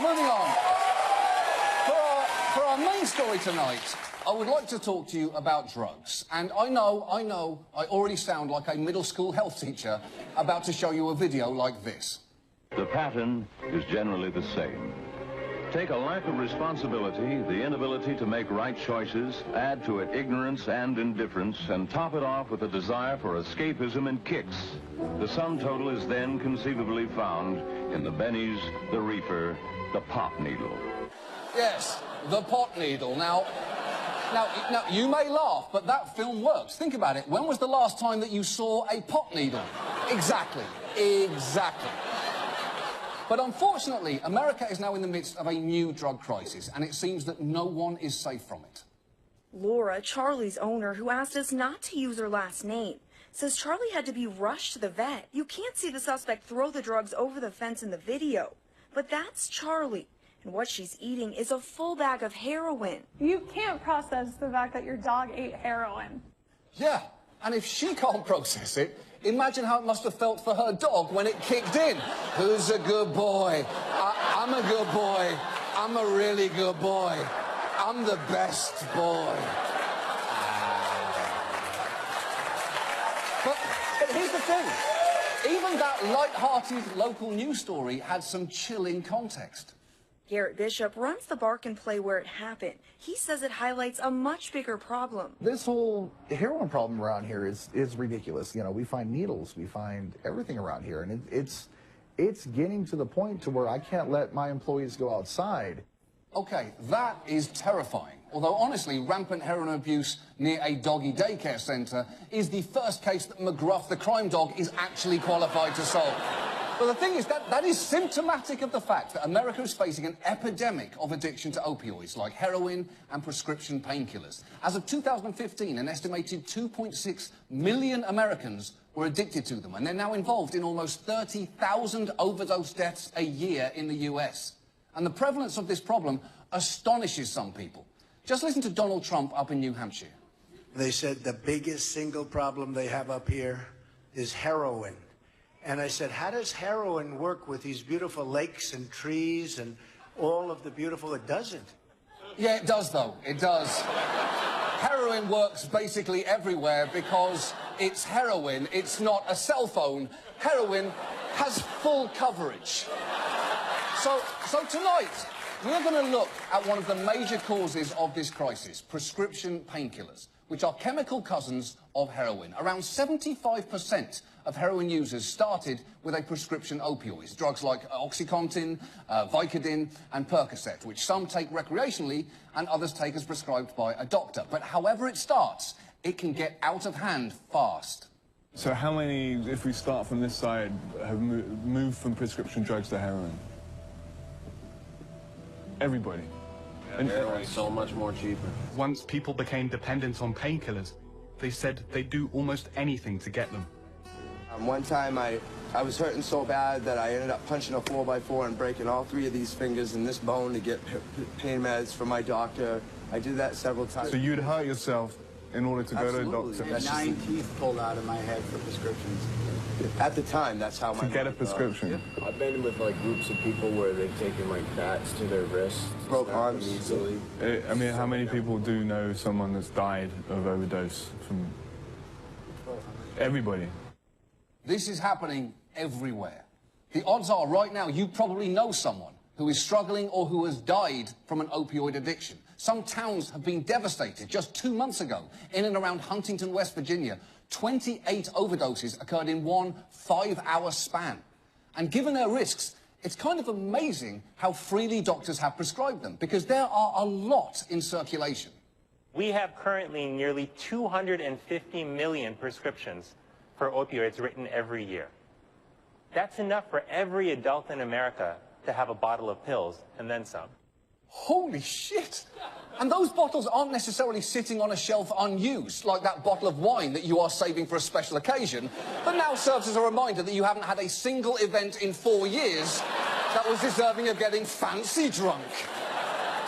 moving on. For our main story tonight, I would like to talk to you about drugs. And I know, I already sound like a middle school health teacher about to show you a video like this. The pattern is generally the same. Take a lack of responsibility, the inability to make right choices, add to it ignorance and indifference, and top it off with a desire for escapism and kicks. The sum total is then conceivably found in the bennies, the reefer, the pot needle. Yes, the pot needle. Now, you may laugh, but that film works. Think about it. When was the last time that you saw a pot needle? Exactly. But unfortunately, America is now in the midst of a new drug crisis, and it seems that no one is safe from it. Laura, Charlie's owner, who asked us not to use her last name, says Charlie had to be rushed to the vet. You can't see the suspect throw the drugs over the fence in the video. But that's Charlie. And what she's eating is a full bag of heroin. You can't process the fact that your dog ate heroin. Yeah, and if she can't process it, imagine how it must have felt for her dog when it kicked in. Who's a good boy? I'm a good boy. I'm a really good boy. I'm the best boy. But here's the thing. Even that light-hearted local news story had some chilling context. Garrett Bishop runs the Bark and Play where it happened. He says it highlights a much bigger problem. This whole heroin problem around here is ridiculous. You know, we find needles, we find everything around here, and it's getting to the point to where I can't let my employees go outside. Okay, that is terrifying. Although, honestly, rampant heroin abuse near a doggy daycare centre is the first case that McGruff, the crime dog, is actually qualified to solve. But the thing is, that is symptomatic of the fact that America is facing an epidemic of addiction to opioids, like heroin and prescription painkillers. As of 2015, an estimated 2.6 million Americans were addicted to them, and they're now involved in almost 30,000 overdose deaths a year in the US. And the prevalence of this problem astonishes some people. Just listen to Donald Trump up in New Hampshire. They said the biggest single problem they have up here is heroin. And I said, how does heroin work with these beautiful lakes and trees and all of the beautiful... It doesn't. Yeah, it does, though. It does. Heroin works basically everywhere because it's heroin. It's not a cell phone. Heroin has full coverage. So tonight, we're going to look at one of the major causes of this crisis, prescription painkillers, which are chemical cousins of heroin. Around 75% of heroin users started with a prescription opioid, drugs like OxyContin, Vicodin, and Percocet, which some take recreationally and others take as prescribed by a doctor. But however it starts, it can get out of hand fast. So how many, if we start from this side, have moved from prescription drugs to heroin? Everybody. And heroin's so much more cheaper. Once people became dependent on painkillers, they said they'd do almost anything to get them. One time I was hurting so bad that I ended up punching a 4x4 and breaking all 3 of these fingers and this bone to get pain meds from my doctor. I did that several times. So you'd hurt yourself in order to go to a doctor? I had 9 teeth pulled out of my head for prescriptions. At the time, that's how to get a prescription. Yeah. I've been with like groups of people where they've taken like bats to their wrists, broke arms easily. I mean, how many people do know someone that's died of overdose from? Everybody. This is happening everywhere. The odds are right now you probably know someone who is struggling or who has died from an opioid addiction. Some towns have been devastated. Just 2 months ago, in and around Huntington, West Virginia, 28 overdoses occurred in one 5-hour span. And given their risks, it's kind of amazing how freely doctors have prescribed them, because there are a lot in circulation. We have currently nearly 250 million prescriptions for opioids written every year. That's enough for every adult in America to have a bottle of pills and then some. Holy shit! And those bottles aren't necessarily sitting on a shelf unused, like that bottle of wine that you are saving for a special occasion, but now serves as a reminder that you haven't had a single event in 4 years that was deserving of getting fancy drunk.